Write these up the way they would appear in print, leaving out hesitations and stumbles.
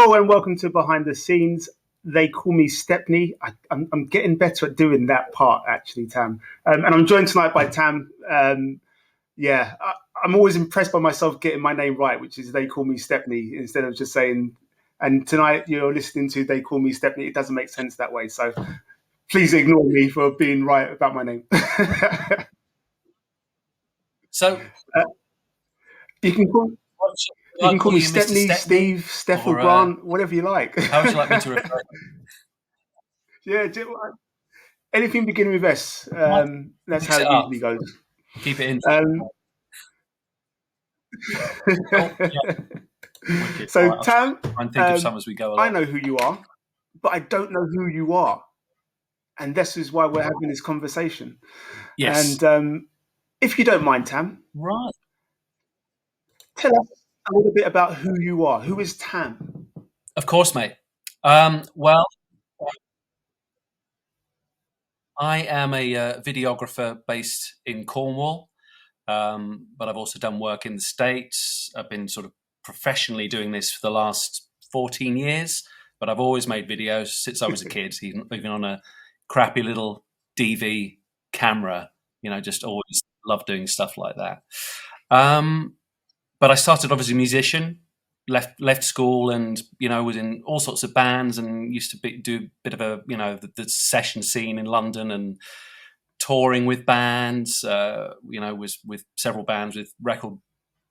Hello and welcome to Behind the Scenes. They call me Stepney. I'm getting better at doing that part, actually, Tam. And I'm joined tonight by Tam. I'm always impressed by myself getting my name right, which is They Call Me Stepney, instead of just saying, and tonight you're listening to They Call Me Stepney. It doesn't make sense that way. So please ignore me for being right about my name. So you can call me Stepney, Steve, Steph, or Grant, whatever you like. How would you like me to refer? Yeah, anything beginning with S. That's how it usually goes. Keep it in. So, Tam, think of some as we go along. I know who you are, but I don't know who you are. And this is why we're having this conversation. Yes. And if you don't mind, Tam, right, tell us a little bit about who you are. Who is Tam? Of course, mate. Well, I am a videographer based in Cornwall, but I've also done work in the States. I've been sort of professionally doing this for the last 14 years, but I've always made videos since I was a kid, even on a crappy little DV camera, just always loved doing stuff like that. But I started off as a musician, left school, and was in all sorts of bands, and used to do a bit of the session scene in London, and touring with bands. Was with several bands with record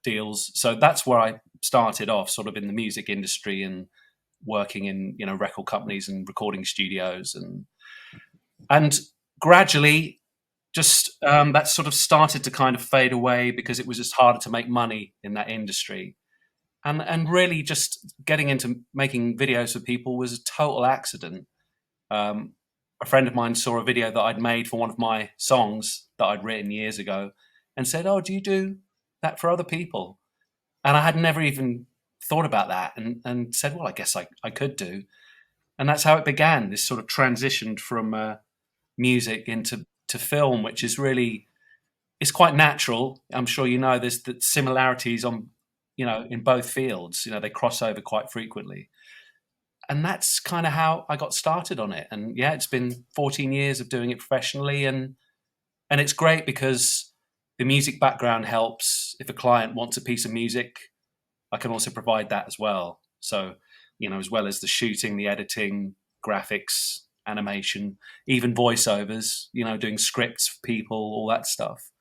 deals. So that's where I started off, sort of in the music industry and working in record companies and recording studios, and gradually just that sort of started to kind of fade away because it was just harder to make money in that industry. And really just getting into making videos for people was a total accident. A friend of mine saw a video that I'd made for one of my songs that I'd written years ago and said, "Oh, do you do that for other people?" And I had never even thought about that, and said, "Well, I guess I could do." And that's how it began, this sort of transitioned from music into film, which is really, it's quite natural. I'm sure there's the similarities on in both fields. They cross over quite frequently, and that's kind of how I got started on it. And yeah, it's been 14 years of doing it professionally, and it's great because the music background helps. If a client wants a piece of music, I can also provide that as well. So as well as the shooting, the editing, graphics, animation, even voiceovers, doing scripts for people, all that stuff.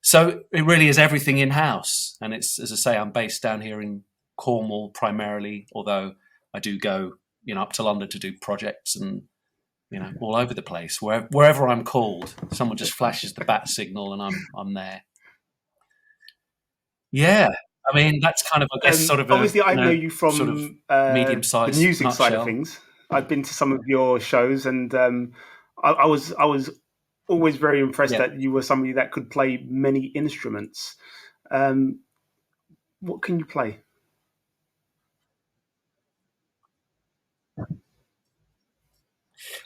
So it really is everything in-house. And it's, as I say, I'm based down here in Cornwall primarily, although I do go, up to London to do projects and, all over the place. Wherever I'm called, someone just flashes the bat signal and I'm there. Yeah. I mean, that's kind of, I guess, sort of obviously, I know you from sort of medium-sized the music side of things. I've been to some of your shows, and I was always very impressed that you were somebody that could play many instruments. What can you play?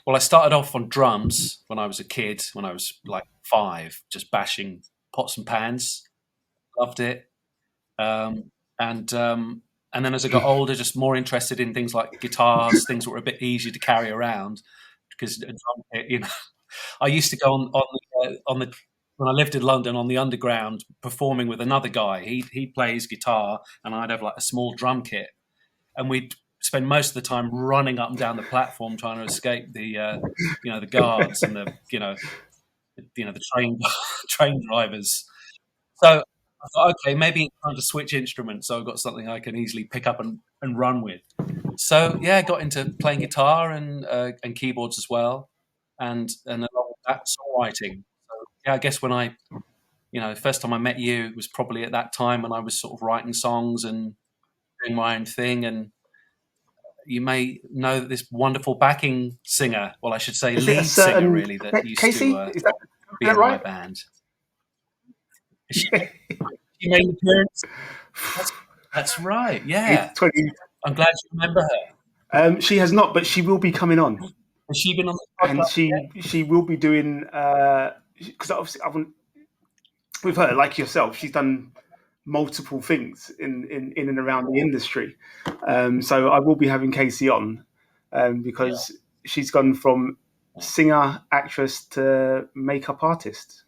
Well, I started off on drums when I was a kid, when I was like 5, just bashing pots and pans. Loved it. And then as I got older, just more interested in things like guitars, things that were a bit easier to carry around, because a drum kit, I used to go on the when I lived in London, on the Underground, performing with another guy. He'd play his guitar and I'd have like a small drum kit, and we'd spend most of the time running up and down the platform trying to escape the the guards and the train drivers. So I thought, okay, maybe it's time to switch instruments, so I've got something I can easily pick up and run with. So yeah, I got into playing guitar and keyboards as well, and along with that, songwriting. So yeah, I guess when I, the first time I met you was probably at that time when I was sort of writing songs and doing my own thing. And you may know this wonderful backing singer, well, I should say lead singer, really, that used Casey? to Is that be in right? my band. She made an appearance. That's right. Yeah, I'm glad you remember her. She has not, but she will be coming on. Has she been on the podcast? And she will be doing, because obviously with her, like yourself, she's done multiple things in and around the industry. So I will be having Casey on because she's gone from singer, actress to makeup artist.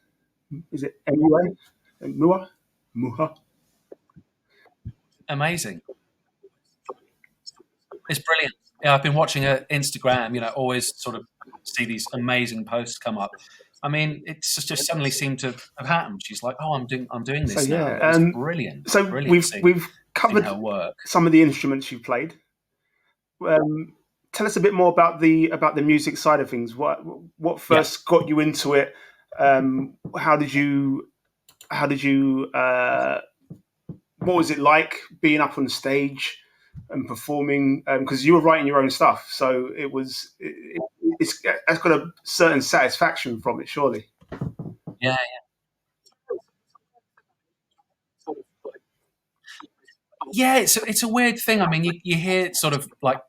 Is it MUA? Mua? Muha? Amazing. It's brilliant. Yeah, I've been watching her Instagram. Always sort of see these amazing posts come up. I mean, it's just suddenly seemed to have happened. She's like, "Oh, I'm doing So this now." yeah, And it's brilliant, so brilliant we've seeing covered her work. some of the instruments you played. Tell us a bit more about the music side of things. What Yeah. first got you into it? How did you what was it like being up on stage and performing? Because you were writing your own stuff, so it's got a certain satisfaction from it, surely. Yeah, yeah. It's a weird thing. I mean, you hear sort of like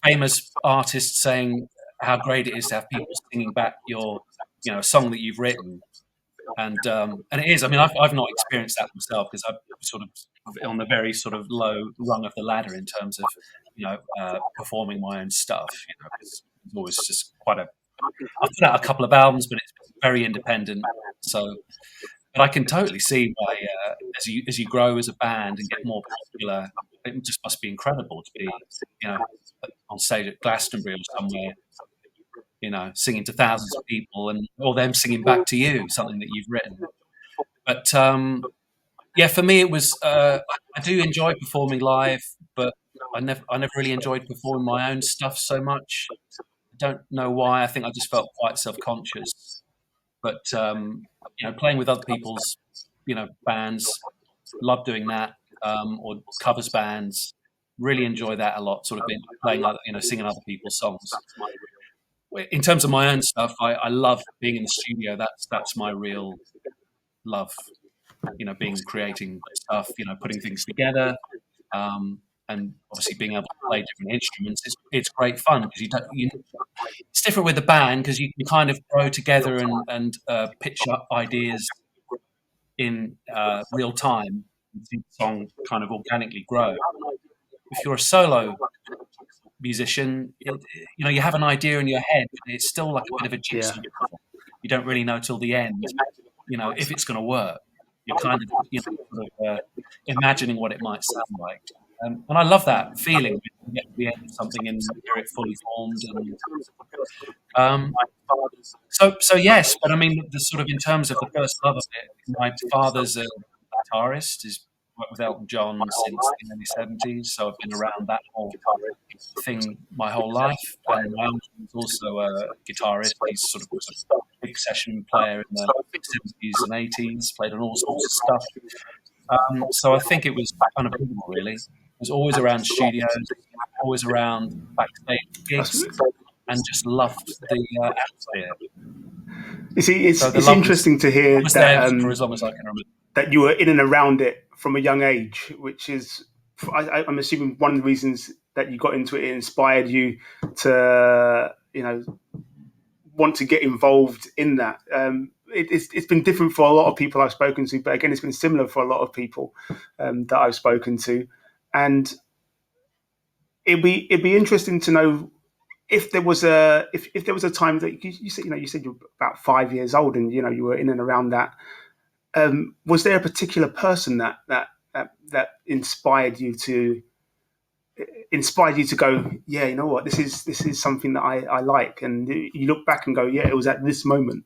famous artists saying how great it is to have people singing back your song that you've written, and it is. I mean, I've not experienced that myself because I'm sort of on the very sort of low rung of the ladder in terms of performing my own stuff. It's always just quite a. I've put out a couple of albums, but it's very independent. So, but I can totally see why as you grow as a band and get more popular, it just must be incredible to be you know on stage at Glastonbury or somewhere, singing to thousands of people and or them singing back to you something that you've written. But yeah, for me it was. I do enjoy performing live, but I never really enjoyed performing my own stuff so much. I don't know why. I think I just felt quite self conscious. But playing with other people's bands, love doing that, or covers bands. Really enjoy that a lot. Sort of been playing other, singing other people's songs. In terms of my own stuff, I love being in the studio. That's my real love. Being creating stuff. Putting things together, and obviously being able to play different instruments. It's great fun because you don't. It's different with the band because you can kind of grow together and pitch up ideas in real time and see the song kind of organically grow. If you're a solo musician, you have an idea in your head, but it's still like a bit of a Yeah. jigsaw puzzle. You don't really know till the end, if it's going to work. You're kind of, sort of, imagining what it might sound like. And I love that feeling when you get to the end of something and hear it fully formed. And so yes, but I mean, the sort of in terms of the first love of it, my father's a guitarist. He's worked with Elton John since the early '70s, so I've been around that whole thing my whole life. And my uncle was also a guitarist. He's sort of was a big session player in the '70s and '80s, played on all sorts of stuff. So I think it was unavoidable, really. It was always around studios, always around backstage gigs, and just loved the atmosphere. You see, So the it's love was, interesting to hear was that there for as long as I can remember. that you were in and around it from a young age, which is, I'm assuming, one of the reasons that you got into it. It inspired you to, want to get involved in that. It's been different for a lot of people I've spoken to, but again, it's been similar for a lot of people that I've spoken to, and it'd be interesting to know if there was a time that you said you said you're about 5 years old and you were in and around that. Was there a particular person that inspired you to go, yeah, you know what, this is something that I like, and you look back and go, yeah, it was at this moment.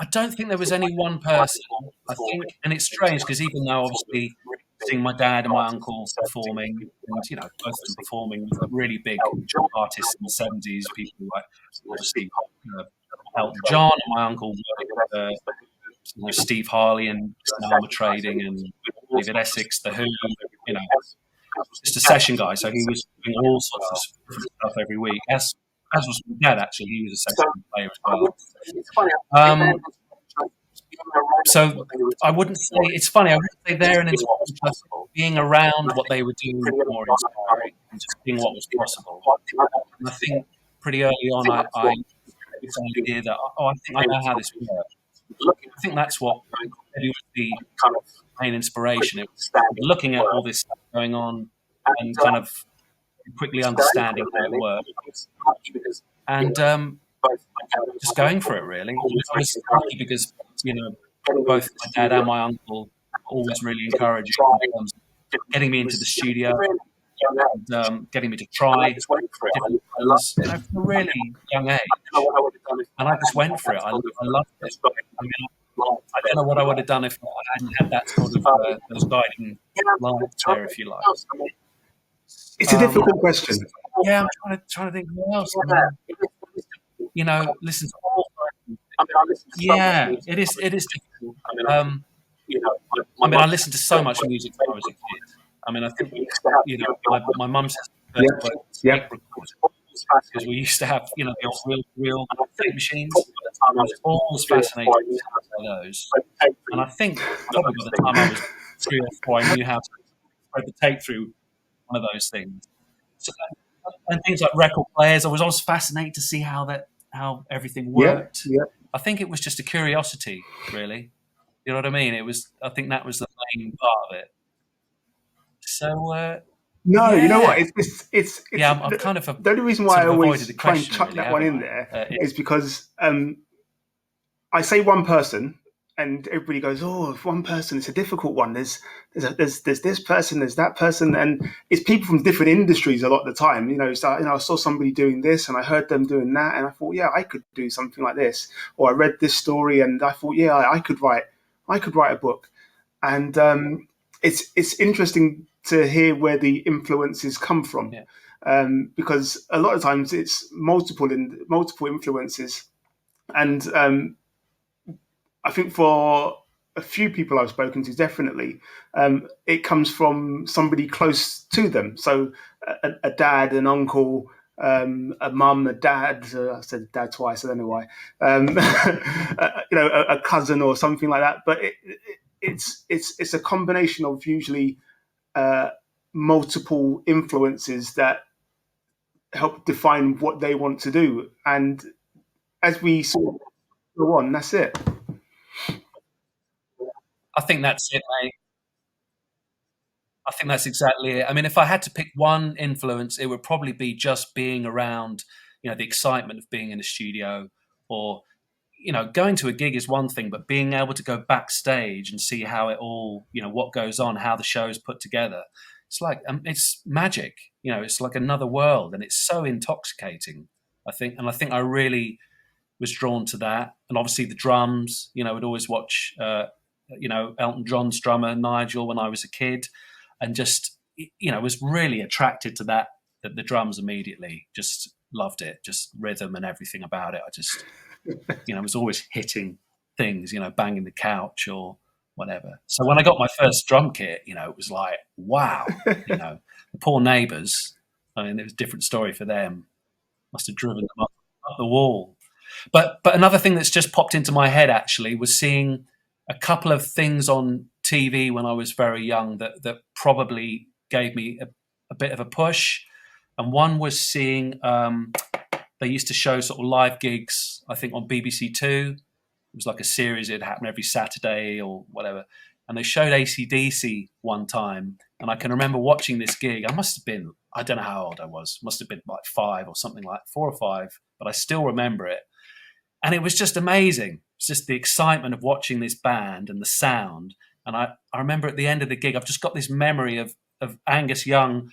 I don't think there was any one person. I think, and it's strange because even though obviously seeing my dad and my uncle performing, and both of them performing with really big artists in the '70s, people like obviously Elton John, and my uncle worked with Steve Harley and Alma Trading and David Essex, The Who, you know, just a session guy. So he was doing all sorts of stuff every week. As was my dad, actually, he was a session player as well. So I wouldn't say it's funny. I wouldn't say they're an inspiration. But being around what they were doing was more inspiring and just seeing what was possible. And I think pretty early on, I this idea that, oh, I think I know how this works. I think that's what maybe was the main inspiration. It was looking at all this stuff going on and kind of quickly understanding how it works, and just going for it. Really, I was lucky because both my dad and my uncle were always really encouraging in terms of getting me into the studio, and getting me to try different things, from a really young age. And I just went for it. I loved it. I mean, I don't know what I would have done if I hadn't had that sort of those guiding lights there, if you like. It's a difficult question. Yeah, I'm trying to think what else. Listen to all. Yeah, it is difficult. I listened to so much music when I was a kid. I think my mum's because we used to have the real tape machines. I was always fascinated by those, and I think probably by the time I was 3 or 4, I knew how to thread the tape through one of those things. So, and things like record players, I was always fascinated to see how everything worked. Yeah. I think it was just a curiosity, really. You know what I mean? I think that was the main part of it. So. No, yeah. You know what? It's I'm kind of the only reason why I always try and chuck that one in there is because I say one person, and everybody goes, "Oh, if one person, it's a difficult one." There's this person, there's that person, and it's people from different industries a lot of the time. So I saw somebody doing this, and I heard them doing that, and I thought, yeah, I could do something like this. Or I read this story, and I thought, yeah, I could write a book, and it's interesting to hear where the influences come from, because a lot of times it's multiple influences, and I think for a few people I've spoken to, definitely, it comes from somebody close to them. So a dad, an uncle, a mum, a dad. I said dad twice. I don't know why. A cousin or something like that. But it's a combination of usually multiple influences that help define what they want to do. And as we sort of go on, that's it. I think that's it, mate. I think that's exactly it. If I had to pick one influence, it would probably be just being around, the excitement of being in a studio, or, going to a gig is one thing, but being able to go backstage and see how it all, what goes on, how the show's put together. It's like, it's magic, it's like another world, and it's so intoxicating, I think. And I think I really was drawn to that. And obviously the drums, I'd always watch, Elton John's drummer, Nigel, when I was a kid, and just, was really attracted to that, the drums immediately, just loved it, just rhythm and everything about it. I just, was always hitting things, banging the couch or whatever. So when I got my first drum kit, it was like, wow, the poor neighbours, it was a different story for them. Must have driven them up the wall. But another thing that's just popped into my head actually was seeing a couple of things on TV when I was very young that probably gave me a bit of a push. And one was seeing, they used to show sort of live gigs, I think on BBC Two. It was like a series, it'd happen every Saturday or whatever. And they showed AC/DC one time. And I can remember watching this gig. I must have been, I don't know how old I was, must have been like 5 or something, like 4 or 5, but I still remember it. And it was just amazing. It's just the excitement of watching this band and the sound. And I remember at the end of the gig, I've just got this memory of Angus Young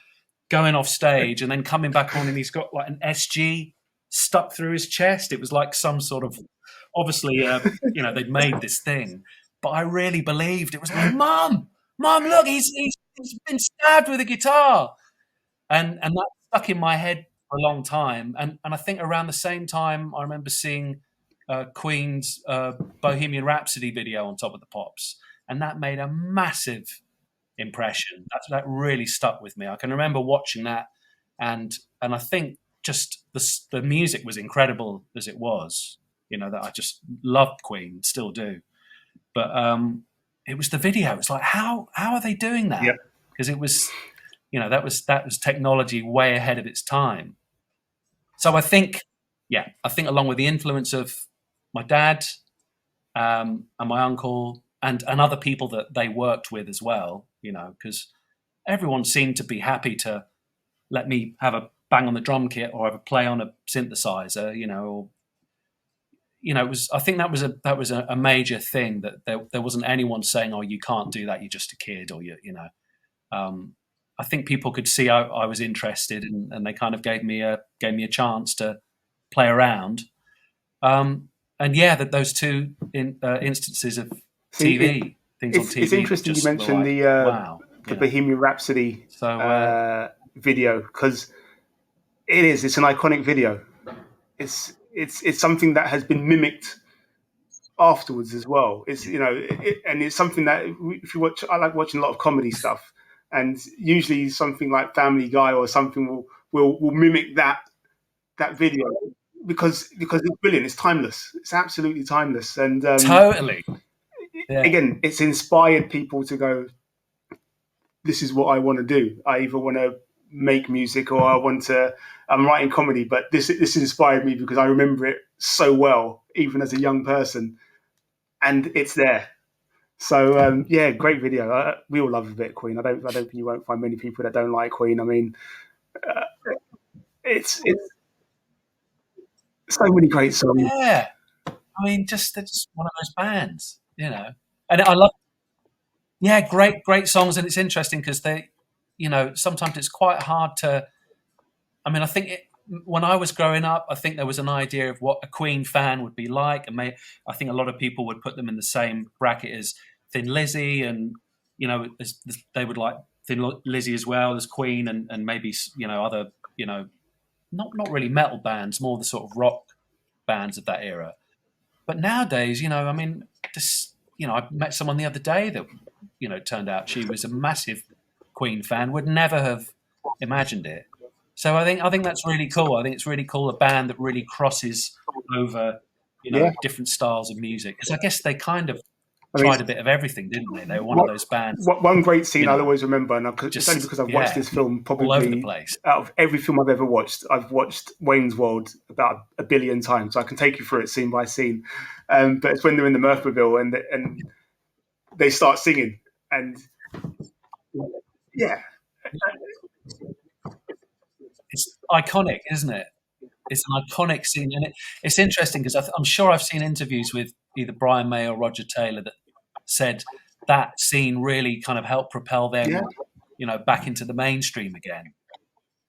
going off stage and then coming back on, and he's got like an SG stuck through his chest. It was like some sort of, obviously, they'd made this thing. But I really believed it was like, Mum, look, he's been stabbed with a guitar. And that stuck in my head for a long time. And I think around the same time, I remember seeing Queen's Bohemian Rhapsody video on Top of the Pops, and that made a massive impression. That really stuck with me. I can remember watching that, and I think just the music was incredible as it was. That I just loved Queen, still do. But it was the video. It's like, how are they doing that? Because it was, that was technology way ahead of its time. So I think yeah, I think along with the influence of my dad and my uncle and other people that they worked with as well, because everyone seemed to be happy to let me have a bang on the drum kit or have a play on a synthesizer, or it was. I think that was a major thing, that there wasn't anyone saying, "Oh, you can't do that. You're just a kid," or Um, I think people could see I was interested, and they kind of gave me a chance to play around. And yeah, that those two instances of See, things on it's TV that interesting you just were mentioned like, wow, the Bohemian Rhapsody So video, because it's an iconic video. It's something that has been mimicked afterwards as well. And it's something that if you watch, I like watching a lot of comedy stuff, and usually something like Family Guy or something will mimic that video because it's brilliant. It's timeless. It's absolutely timeless. And totally, yeah, again, it's inspired people to go, this is what I want to do. I either want to make music or I'm writing comedy, but this inspired me because I remember it so well, even as a young person, and it's there. So yeah, great video. We all love a bit of Queen. I don't think you won't find many people that don't like Queen. I mean, uh, it's so many great songs. yeah. I mean, they're just one of those bands. And I love, yeah, great songs, and it's interesting because sometimes it's quite hard to. I mean, I think when I was growing up, I think there was an idea of what a Queen fan would be like, and I think a lot of people would put them in the same bracket as Thin Lizzy, and they would like Thin Lizzy as well as Queen, and maybe other not really metal bands, more the sort of rock bands of that era. But nowadays, I mean, I met someone the other day that turned out she was a massive Queen fan, would never have imagined it. So I think that's really cool. I think it's really cool, a band that really crosses over, Yeah, different styles of music. Because I guess they kind of I mean, tried a bit of everything, didn't they? They were one of those bands, one great scene you I'll know, always remember, and it's only just because I've watched yeah, this film all over the probably place. out of every film I've ever watched. I've watched Wayne's World about a billion times, so I can take you through it scene by scene. But it's when they're in the Murphmobile and they start singing, and yeah, It's iconic, isn't it? It's an iconic scene, and it's interesting because I'm sure I've seen interviews with either Brian May or Roger Taylor that said that scene really kind of helped propel yeah, them, back into the mainstream again,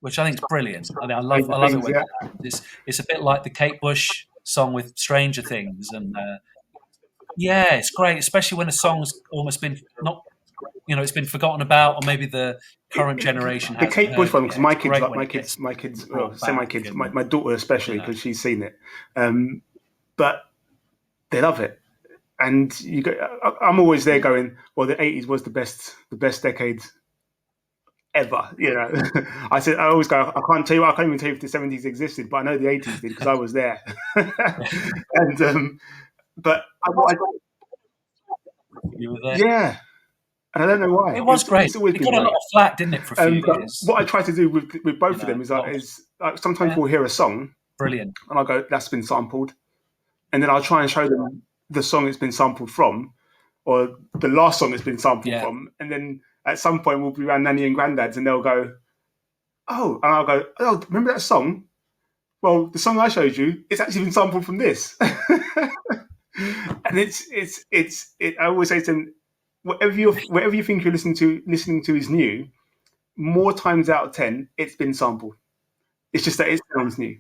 which I think is brilliant. I mean, Stranger I love it Things, when yeah, that happens. It's a bit like the Kate Bush song with Stranger Things, and yeah, it's great, especially when a song's almost been not, it's been forgotten about, or maybe the current generation the hasn't Kate Bush heard it one, because yet. It's great when my it kids, gets my kids, well, brought say my back, kids, and my daughter you especially know, because she's seen it, but they love it. And I'm always there going, well, the '80s was the best decade ever. I always go, I can't even tell you if the '70s existed, but I know the '80s did because I was there. And but you were there. yeah, and I don't know why. It was great. It's always It been got a lot great. of flack, didn't it, for a few But years? what I try to do with You both of know, them a lot of, is like sometimes yeah, we'll hear a song brilliant. and I'll go, that's been sampled, and then I'll try and show them the song it's been sampled from, or the last song it's been sampled Yeah, from, and then at some point we'll be around Nanny and Granddad's and they'll go, oh, and I'll go, oh, remember that song? Well, the song I showed you, it's actually been sampled from this. And I always say to them, whatever you think you're listening to is new, more times out of 10, it's been sampled. It's just that it sounds new.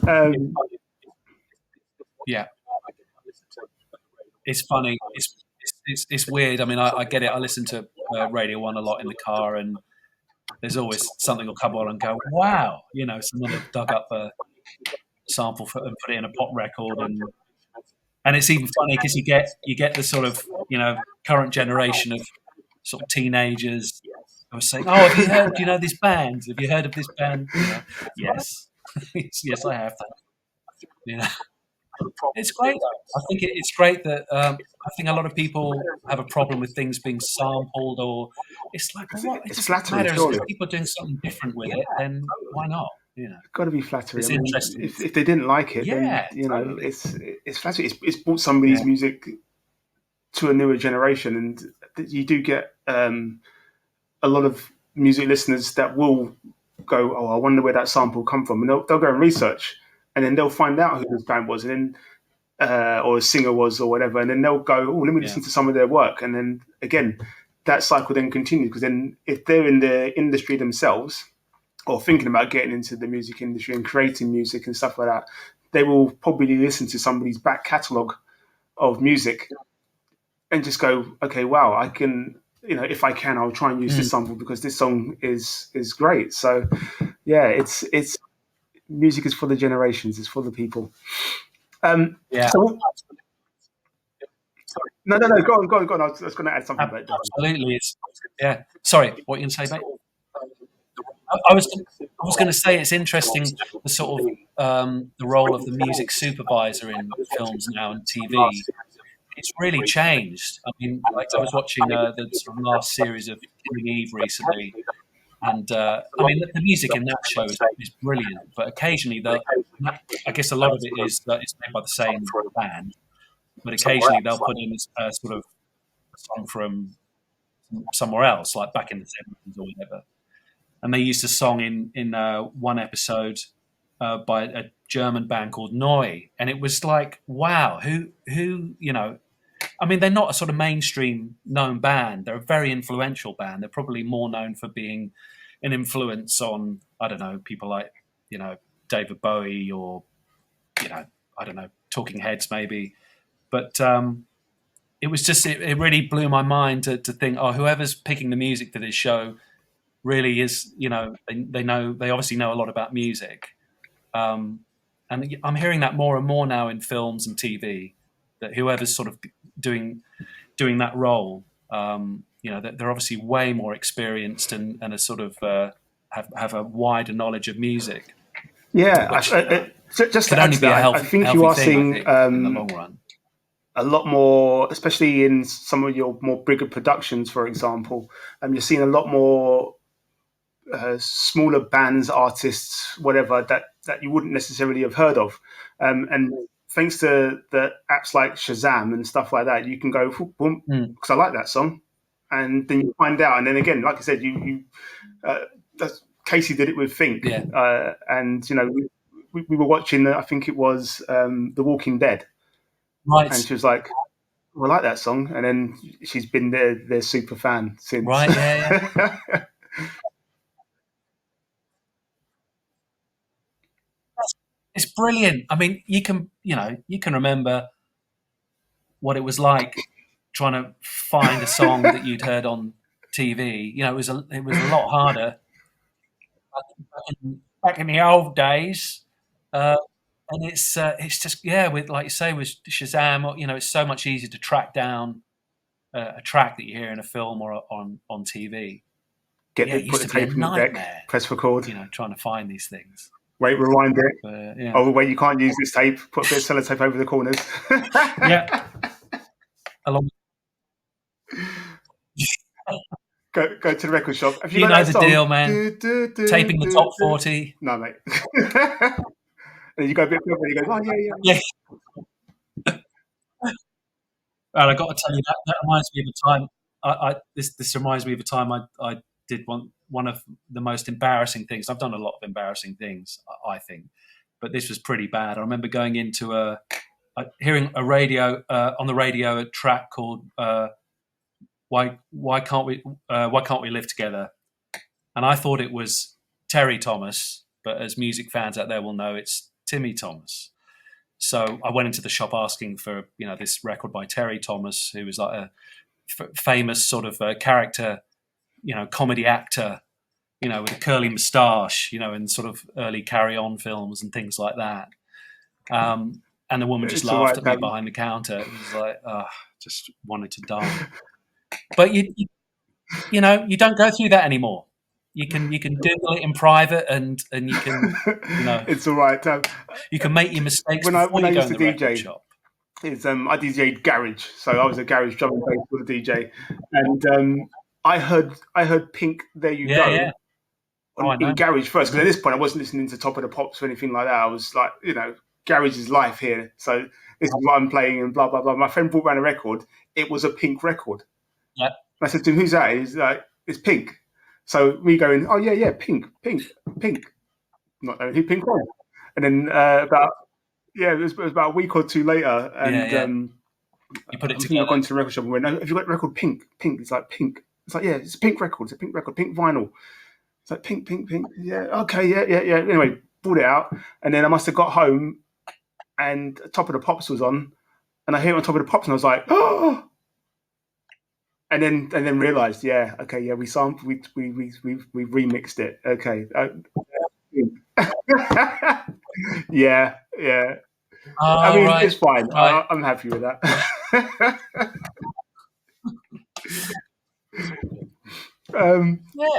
Um, yeah. It's funny. It's weird. I mean, I get it. I listen to Radio One a lot in the car, and there's always something will come on and go, wow, someone have dug up a sample and put it in a pop record, and it's even funny because you get the sort of current generation of sort of teenagers who are saying, oh, have you heard? Do you know this band? Have you heard of this band? Yes, yes, I have. You know, it's great. I think it's great that I think a lot of people have a problem with things being sampled, or it's like, well, what? It it's doesn't flattering, matter. If surely. people are doing something different with it, then why not? You know, got to be flattery. it's I mean, interesting. if they didn't like it, then Yeah, totally. it's flattery. It's brought somebody's music to a newer generation, and you do get a lot of music listeners that will go, "Oh, I wonder where that sample come from," and they'll go and research, and then they'll find out who this band was, and then or a singer was, or whatever, and then they'll go, "Oh, let me listen to some of their work," and then again, that cycle then continues because then if they're in the industry themselves or thinking about getting into the music industry and creating music and stuff like that, they will probably listen to somebody's back catalogue of music and just go, okay, wow, I can, if I can, I'll try and use this sample because this song is great. So yeah, it's music is for the generations, it's for the people. Yeah, So no, go on. I was going to add something about that. absolutely. Sorry, what are you going to say, mate? I was going to say it's interesting the sort of the role of the music supervisor in films now and TV. It's really changed. I mean, like I was watching the sort of last series of Killing Eve recently, and I mean the music in that show is brilliant. But occasionally, I guess a lot of it is that it's made by the same band, but occasionally they'll put in a sort of song from somewhere else, like back in the 70s or whatever. And they used a song in one episode by a German band called Neu, and it was like, wow, who I mean, they're not a sort of mainstream known band. They're a very influential band. They're probably more known for being an influence on, I don't know, people like, David Bowie or, I don't know, Talking Heads maybe. But it was just, it really blew my mind to think, oh, whoever's picking the music for this show really is, they obviously know a lot about music. And I'm hearing that more and more now in films and TV, that whoever's sort of doing that role, that they're obviously way more experienced and a sort of have a wider knowledge of music. Yeah, Which just could to add only to be a that, I healthy think you are thing, seeing in the long run. a lot more, especially in some of your more bigger productions, for example. You're seeing a lot more smaller bands, artists, whatever that you wouldn't necessarily have heard of, and thanks to the apps like Shazam and stuff like that, you can go boom because I like that song, and then you find out, and then again, like I said, you Casey did it with Think, and we were watching, I think it was The Walking Dead, right, and she was like, well, I like that song, and then she's been their super fan since. Right, yeah. It's brilliant. I mean, you can remember what it was like trying to find a song that you'd heard on TV. It was a lot harder back in the old days. And it's just, with, like you say, with Shazam, it's so much easier to track down a track that you hear in a film or on TV. It used to be a nightmare. Press record. Trying to find these things. Wait, rewind it. Oh, wait, you can't use this tape. Put a bit of sellotape over the corners. Yeah. Along. Go to the record shop. Have you know the deal, man. Taping the top 40. No, mate. And you go a bit further and you go, oh, yeah. And I got to tell you, that reminds me of a time. This reminds me of a time I did one of the most embarrassing things. I've done a lot of embarrassing things, I think, but this was pretty bad. I remember going into hearing a radio on the radio a track called "Why Can't We Live Together," and I thought it was Terry Thomas, but as music fans out there will know, it's Timmy Thomas. So I went into the shop asking for this record by Terry Thomas, who was like a famous sort of character, comedy actor, with a curly moustache, in sort of early Carry On films and things like that. And the woman just laughed at me behind the counter. It was like, just wanted to die. But you don't go through that anymore. You can Google it in private, and you can, it's all right. You can make your mistakes when before I you go used in to the DJ. record shop. I DJ'd garage, so I was a garage drum and bass for the DJ, and I heard Pink "There You Go" in garage first, because at this point I wasn't listening to Top of the Pops or anything like that. I was like, garage is life here. So this is what I'm playing and blah, blah, blah. My friend brought around a record. It was a Pink record. Yeah. I said to him, who's that? He's like, it's Pink. So me going, oh, yeah, Pink. Not knowing who Pink was. And then it was about a week or two later. And you put it I think together. I've gone to the record shop and went, no, have you got the record Pink? It's like Pink. It's like, yeah, it's a Pink record. It's a Pink record, Pink vinyl. It's like Pink. Yeah, okay, yeah. Anyway, brought it out. And then I must have got home and Top of the Pops was on. And I hear it on Top of the Pops and I was like, oh! And then realised, we sampled, we remixed it. Okay. Yeah. I mean, it's fine. Right. I'm happy with that.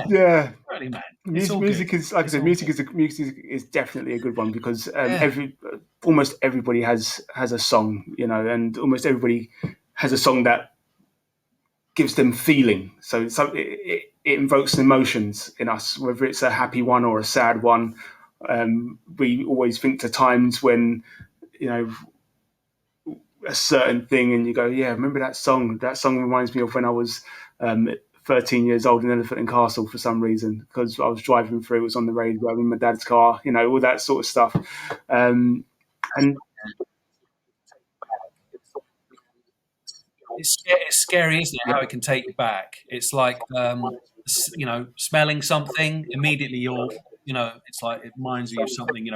Yeah. Really, man. Music is, like I said, music is definitely a good one because almost everybody has a song, and almost everybody has a song that gives them feeling. So it invokes emotions in us, whether it's a happy one or a sad one. We always think to times when, a certain thing and you go, yeah, remember that song? That song reminds me of when I was 13 years old in Elephant and Castle for some reason, because I was driving through, it was on the radio in my dad's car, all that sort of stuff. And it's scary, isn't it? How it can take you back. It's like, smelling something, immediately you're, it's like it reminds you of something,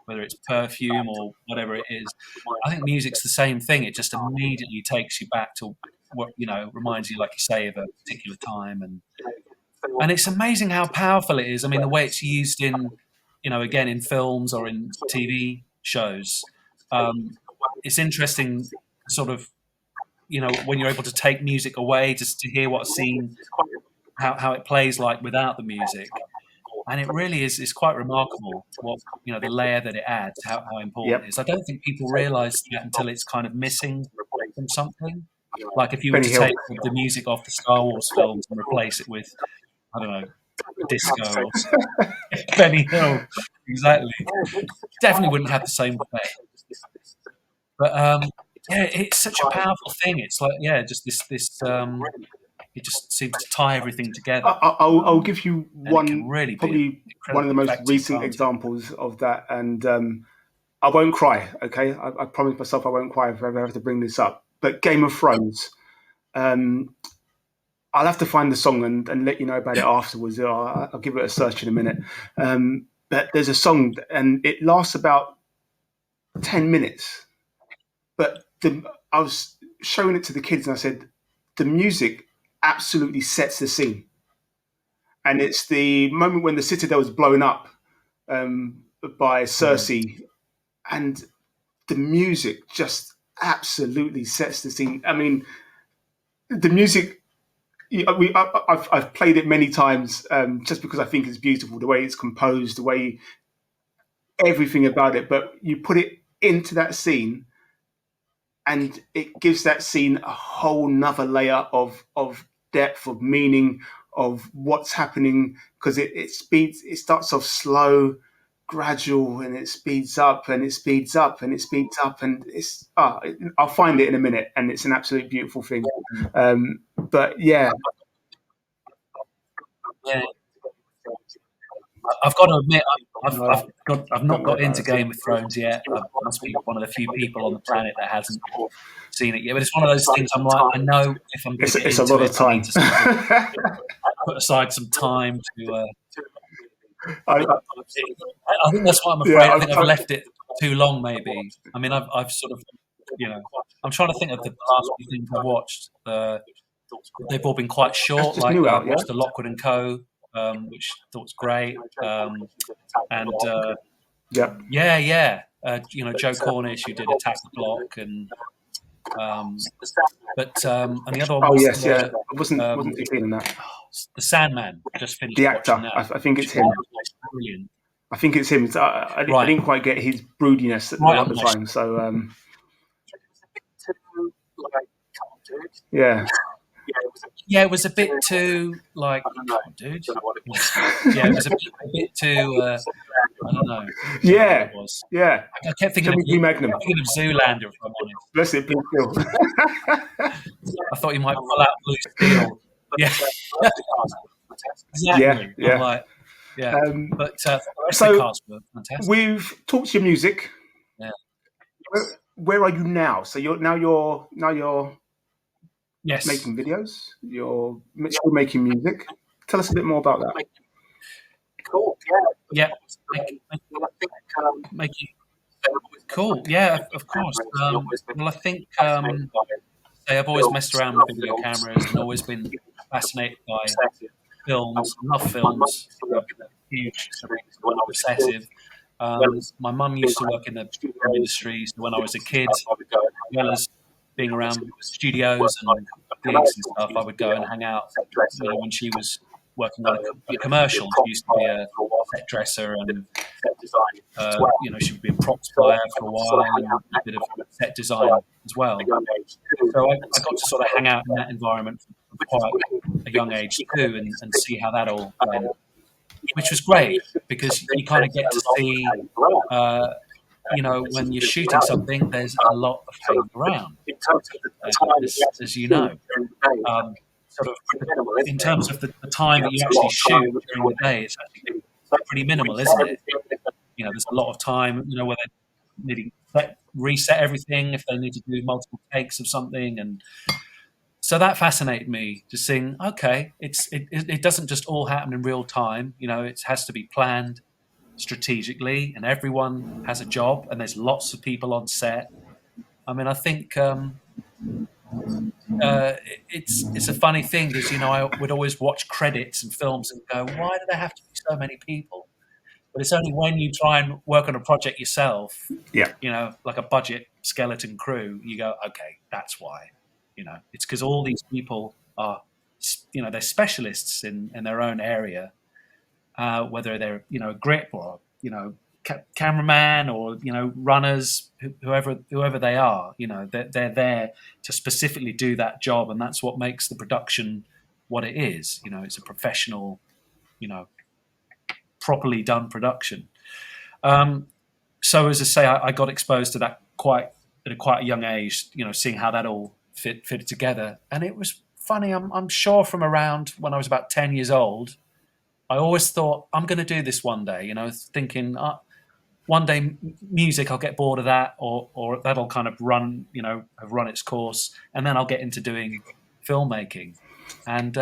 whether it's perfume or whatever it is. I think music's the same thing. It just immediately takes you back to what, reminds you, like you say, of a particular time. And it's amazing how powerful it is. I mean, the way it's used in, again, in films or in TV shows. It's interesting, sort of, when you're able to take music away, just to hear what a scene, how it plays like without the music. And it really is quite remarkable what, the layer that it adds, how important it is. I don't think people realise that until it's kind of missing from something. Like if you were to take the music off the Star Wars films and replace it with, I don't know, disco or Benny Hill, exactly. Definitely wouldn't have the same effect. But it's such a powerful thing. It's like, just this it just seems to tie everything together. I'll give you one, really probably one of the most recent examples of that, and I won't cry. Okay, I promise myself I won't cry if I ever have to bring this up. But Game of Thrones, I'll have to find the song and let you know about it afterwards. I'll give it a search in a minute. But there's a song and it lasts about 10 minutes. But I was showing it to the kids and I said, the music absolutely sets the scene. And it's the moment when the Citadel is blown up by Cersei, and the music just absolutely sets the scene. I mean, the music, I've played it many times just because I think it's beautiful, the way it's composed, the way everything about it. But you put it into that scene, and it gives that scene a whole nother layer of depth, of meaning, of what's happening, because it starts off slow, gradual, and it speeds up and it speeds up and it speeds up, and I'll find it in a minute, and it's an absolutely beautiful thing. But yeah. I've got to admit, I've not got into Game of Thrones yet. I must be one of the few people on the planet that hasn't seen it yet. But it's one of those things. I'm like, I know if I'm going to get into a lot of time. I need to put aside some time to. I think that's what I'm afraid. I think I've left it too long. Maybe. I mean, I've sort of, I'm trying to think of the last few things I've watched. They've all been quite short. Like I watched the Lockwood and Co. Which I thought was great, and Joe Cornish, who did Attack the Block, and the other one was I wasn't too keen on that. The Sandman. Just finished the actor. That, I think it's him. Brilliant. I think it's him. I didn't quite get his broodiness at the time. So yeah. Yeah, it was a bit too like, come on, dude. Yeah, it was a bit too. I don't know. I don't know what it was. Yeah. I kept thinking Show of, me Blue Magnum. Zoolander, if I'm honest. Bless it, please still. I thought you might pull out Blue Steel. Yeah, exactly. Yeah. I'm like, yeah. But the rest of the So cast were fantastic. we've talked your music. Yeah. Where are you now? So you're Yes. making videos. You're still making music. Tell us a bit more about that. Cool. Yeah. Making cool. Yeah, of course. Well, I think say I've always messed around with video cameras and always been fascinated by films. I love films. Huge, obsessive. My mum used to work in the film industry, so when I was a kid, as well as being around studios and gigs and stuff, I would go and hang out. You know, when she was working on a commercial, she used to be a set dresser and you know, she would be a props buyer for a while and a bit of set design as well. So I got to sort of hang out in that environment from quite a young age too, and see how that all went, which was great because you kind of get to see, you know, when you're shooting something, there's a lot of hanging around, as you know. Sort of in terms of the time that you actually shoot during the day, it's actually pretty minimal, isn't it? You know, there's a lot of time, you know, where they're needing to reset everything if they need to do multiple takes of something. And so that fascinated me, just seeing, okay, it doesn't just all happen in real time. You know, it has to be planned strategically, and everyone has a job, and there's lots of people on set. I mean, I think it's a funny thing because, you know, I would always watch credits and films and go, why do there have to be so many people? But it's only when you try and work on a project yourself, Yeah. you know, like a budget skeleton crew, you go, okay, that's why. You know, it's because all these people are, you know, they're specialists in their own area, whether they're, you know, a grip or, you know, cameraman or, you know, runners, whoever they are, you know, they're there to specifically do that job, and that's what makes the production what it is. You know, it's a professional, you know, properly done production. So as I say, I got exposed to that at quite a young age, you know, seeing how that all fitted together. And it was funny. I'm sure from around when I was about 10 years old, I always thought, I'm going to do this one day, you know, thinking one day music, I'll get bored of that, or that'll kind of run, you know, have run its course. And then I'll get into doing filmmaking. And,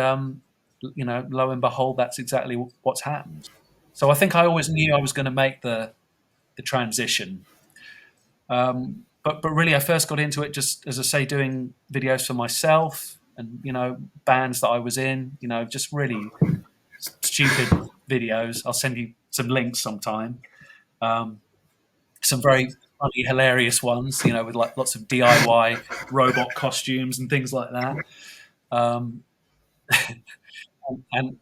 you know, lo and behold, that's exactly what's happened. So I think I always knew I was going to make the transition. But really, I first got into it just, as I say, doing videos for myself and, you know, bands that I was in, you know, just really stupid videos. I'll send you some links sometime. Some very funny, hilarious ones, you know, with like lots of DIY robot costumes and things like that. And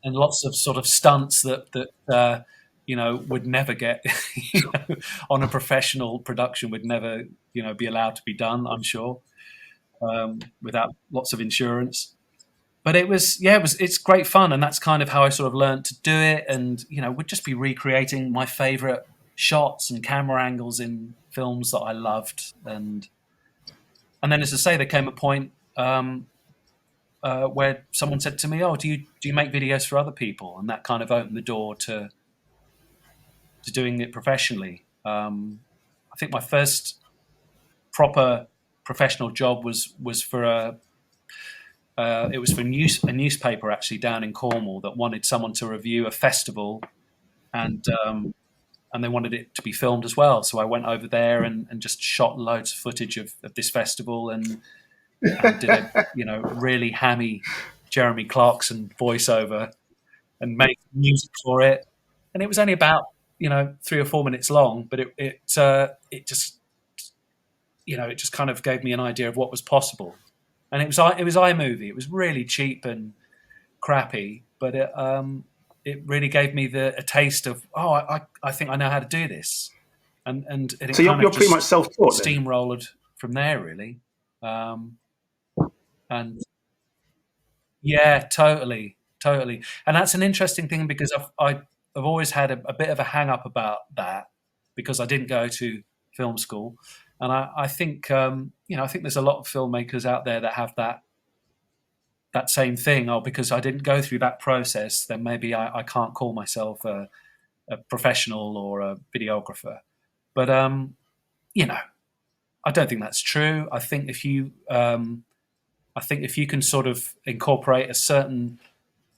lots of sort of stunts that you know, would never get, you know, on a professional production, would never, you know, be allowed to be done, I'm sure, without lots of insurance. But it's great fun, and that's kind of how I sort of learned to do it. And, you know, would just be recreating my favorite shots and camera angles in films that I loved. And then, as I say, there came a point where someone said to me, "Oh, do you make videos for other people?" And that kind of opened the door to doing it professionally. I think my first proper professional job was for it was for a newspaper actually down in Cornwall that wanted someone to review a festival, and they wanted it to be filmed as well. So I went over there and just shot loads of footage of this festival, and did a, you know, really hammy Jeremy Clarkson voiceover and made music for it. And it was only about, you know, 3 or 4 minutes long, but it just, you know, it just kind of gave me an idea of what was possible. And it was iMovie. It was really cheap and crappy, but it really gave me a taste of, I think I know how to do this. And it So kind you're of pretty much just self-taught then? steamrolled from there, really. And Yeah, totally, totally. And that's an interesting thing because I've always had a bit of a hang up about that because I didn't go to film school, and I think I think there's a lot of filmmakers out there that have that same thing. Oh, because I didn't go through that process, then maybe I can't call myself a professional or a videographer. But you know, I don't think that's true. I think if you can sort of incorporate a certain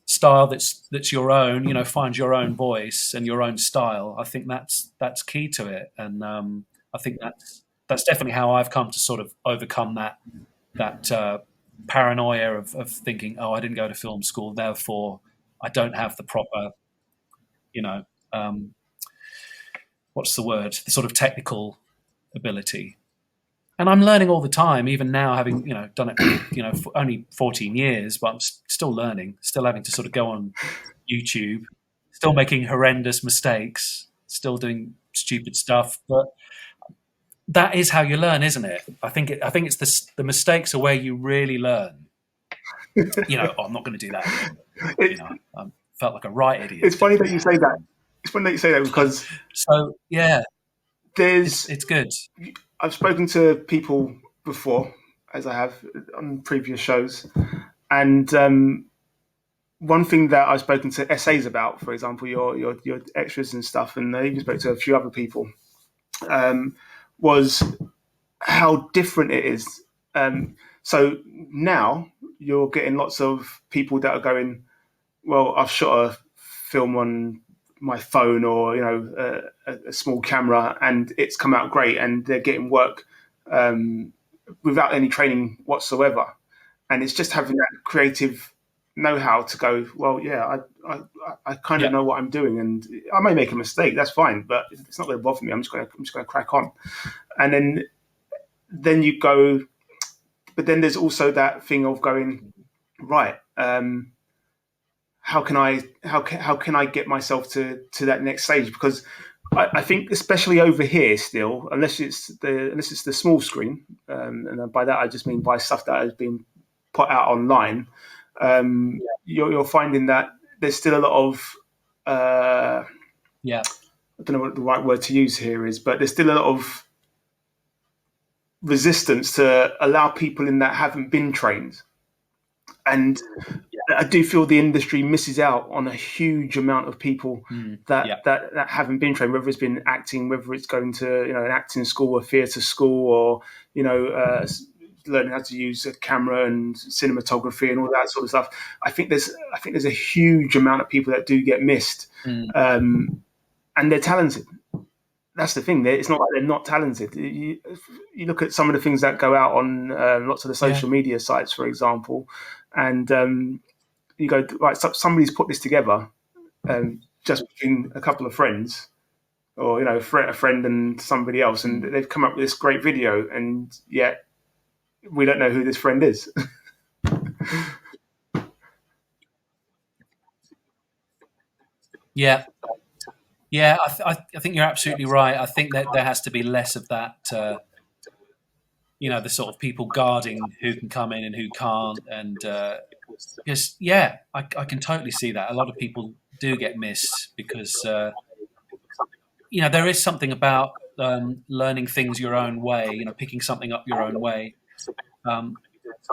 style that's your own, find your own voice and your own style. I think that's key to it, and I think that's definitely how I've come to sort of overcome that paranoia of thinking, oh, I didn't go to film school, therefore I don't have the proper, you know, um, what's the word, the sort of technical ability. And I'm learning all the time, even now, having done it, for only 14 years, but I'm still learning, still having to sort of go on YouTube, still making horrendous mistakes, still doing stupid stuff. But that is how you learn, isn't it? I think it's the mistakes are where you really learn. Oh, I'm not going to do that again. It, I felt like a right idiot. it's funny that you say that. It's funny that you say that because So yeah, there's it's good. I've spoken to people before, as I have on previous shows, and one thing that I've spoken to essays about, for example, your extras and stuff, and I even spoke to a few other people, was how different it is. So now you're getting lots of people that are going, well, I've shot a film on my phone or a small camera, and it's come out great, and they're getting work without any training whatsoever, and it's just having that creative know-how to go, well, yeah, I kind of Yeah, know what I'm doing, and I may make a mistake, that's fine, but it's not going to bother me. I'm just going to crack on, and then you go, but then there's also that thing of going, right. How can I get myself to that next stage? Because I think, especially over here, still, unless it's the small screen, and by that I just mean by stuff that has been put out online, you're finding that there's still a lot of yeah, I don't know what the right word to use here is, but there's still a lot of resistance to allow people in that haven't been trained. And I do feel the industry misses out on a huge amount of people that, yeah, that haven't been trained, whether it's been acting, whether it's going to an acting school or theatre school, or learning how to use a camera and cinematography and all that sort of stuff. I think there's a huge amount of people that do get missed, and they're talented. That's the thing. It's not like they're not talented. You look at some of the things that go out on lots of the yeah. social media sites, for example, and you go, right, somebody's put this together just between a couple of friends, or a friend and somebody else, and they've come up with this great video, and yet we don't know who this friend is. Yeah, yeah, I think you're absolutely right. I think that there has to be less of that, the sort of people guarding who can come in and who can't. And because, yeah, I can totally see that. A lot of people do get missed because, there is something about learning things your own way, picking something up your own way. Um,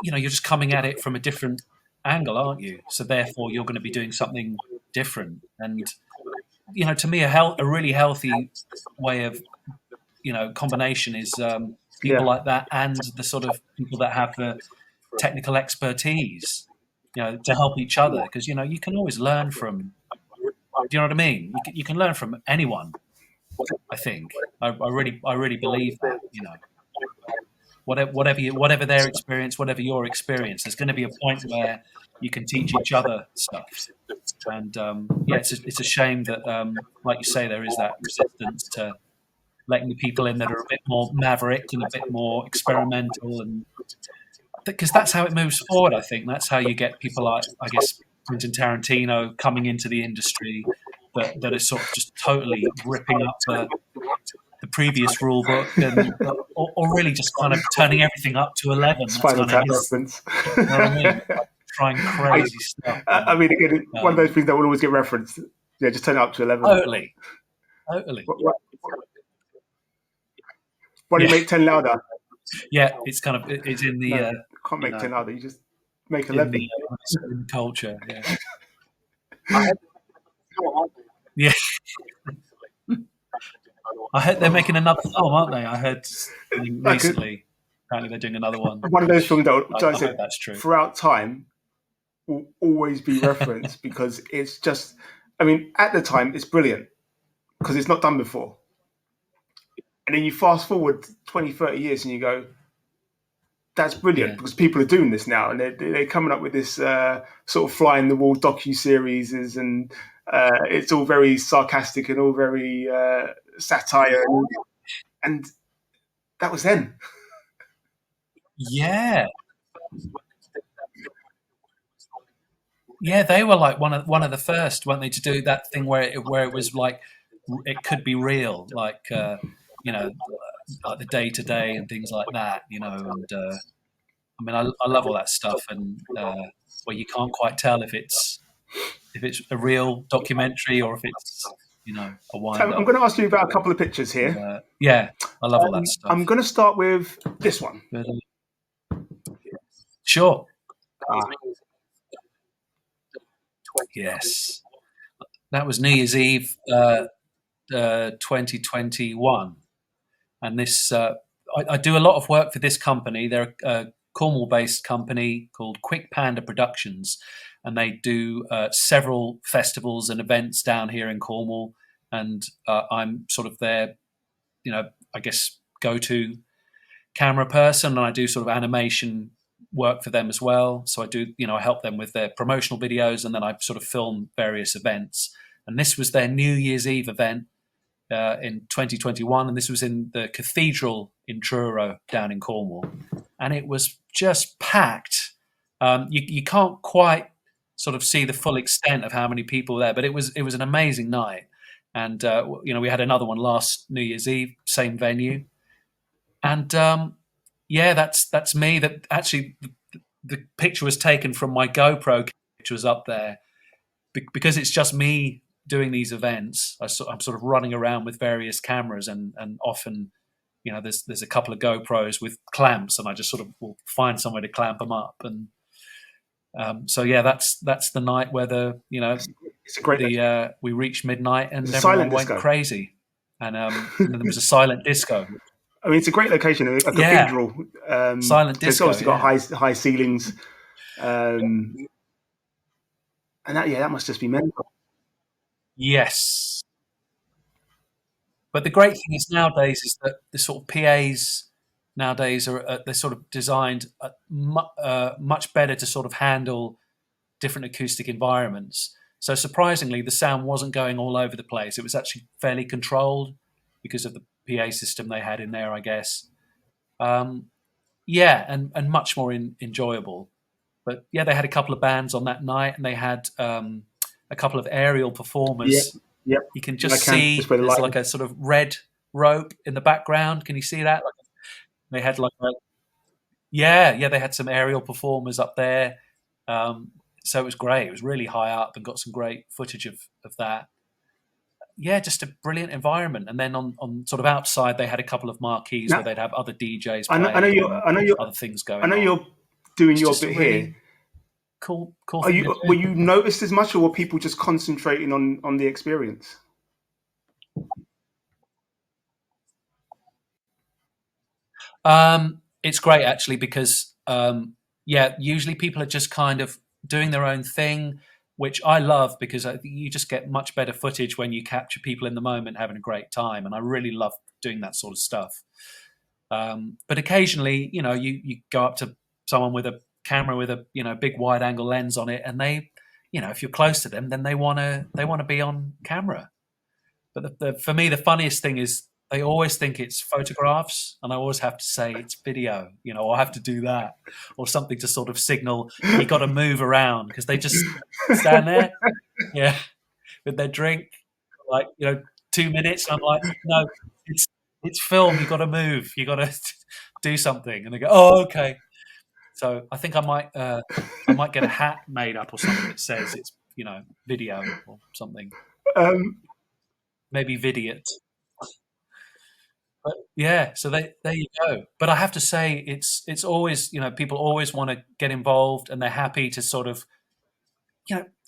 you're just coming at it from a different angle, aren't you? So therefore, you're going to be doing something different. And to me, a really healthy way of combination is people Yeah, like that and the sort of people that have the technical expertise, to help each other. Because you can always learn from. Do you know what I mean? You can learn from anyone. I think I really believe that. Whatever their experience, whatever your experience, there's going to be a point where you can teach each other stuff. And yeah, it's a shame that, like you say, there is that resistance to letting the people in that are a bit more maverick and a bit more experimental, and because that's how it moves forward. I think that's how you get people like, I guess, Quentin Tarantino coming into the industry that are sort of just totally ripping up the previous rule book, and or really just kind of turning everything up to 11. That's Spinal kind of Tap his. reference. You know what I mean? trying crazy stuff. I mean, again, one of those things that will always get referenced. Yeah, just turn it up to 11. Totally. Why do you Yeah. make 10 louder? Yeah, it's kind of it's in the No, can't make 10 louder. You just make 11. in the culture. Yeah. Yeah. I heard they're making another film, aren't they? I heard recently. Apparently, they're doing another one. One of those films that, I hope that's true. Throughout time, will always be referenced because it's just. I mean, at the time, it's brilliant because it's not done before. And then you fast forward 20, 30 years and you go, that's brilliant because people are doing this now and they're coming up with this sort of fly in the wall docu-series and it's all very sarcastic and all very satire. And that was then. Yeah. Yeah, they were like one of the first, weren't they, to do that thing where it was like it could be real, like like the day to day and things like that, And I mean, I love all that stuff, and where you can't quite tell if it's a real documentary or if it's a wind up. I'm going to ask you about a couple of pictures here. Yeah, I love all that stuff. I'm going to start with this one. Sure. Yes, that was New Year's Eve, 2021, and this I do a lot of work for this company. They're a Cornwall-based company called Quick Panda Productions, and they do several festivals and events down here in Cornwall. And I'm sort of their, I guess, go-to camera person, and I do sort of animation work for them as well. So I do, I help them with their promotional videos, and then I sort of film various events. And this was their New Year's Eve event in 2021, and this was in the cathedral in Truro down in Cornwall, and it was just packed. You can't quite sort of see the full extent of how many people were there, but it was an amazing night. And we had another one last New Year's Eve, same venue, and that's me. That actually the picture was taken from my GoPro, which was up there, because it's just me doing these events. I'm sort of running around with various cameras, and often, there's a couple of GoPros with clamps, and I just sort of will find somewhere to clamp them up. And that's the night where it's a great we reached midnight and everyone went crazy, and then there was a silent disco. I mean, it's a great location, a cathedral. Silent disco. It's obviously got high ceilings, and that must just be mental. Yes, but the great thing is nowadays is that the sort of PAs nowadays they're sort of designed much better to sort of handle different acoustic environments. So surprisingly, the sound wasn't going all over the place. It was actually fairly controlled because of the PA system they had in there, I guess. And much more enjoyable. But yeah, they had a couple of bands on that night, and they had a couple of aerial performers. Yep. You can just see there's like a sort of red rope in the background. Can you see that? They had they had some aerial performers up there. So it was great. It was really high up and got some great footage of that. Yeah, just a brilliant environment. And then on sort of outside, they had a couple of marquees where they'd have other DJs playing. I know you're other things going on. I know you're doing your bit here. Cool. Were you noticed as much, or were people just concentrating on the experience? It's great actually because usually people are just kind of doing their own thing, which I love because you just get much better footage when you capture people in the moment having a great time, and I really love doing that sort of stuff. But occasionally, you go up to someone with a camera with a big wide angle lens on it, and they, if you're close to them, then they want to be on camera. But for me, the funniest thing is they always think it's photographs, and I always have to say it's video. I have to do that or something to sort of signal you got to move around, because they just stand there, with their drink, 2 minutes. And I'm like, no, it's film. You got to move. You got to do something. And they go, oh, okay. So I think I might get a hat made up or something that says it's video or something. Um, Maybe Vidiot. But yeah, so there you go. But I have to say, it's always people always want to get involved, and they're happy to sort of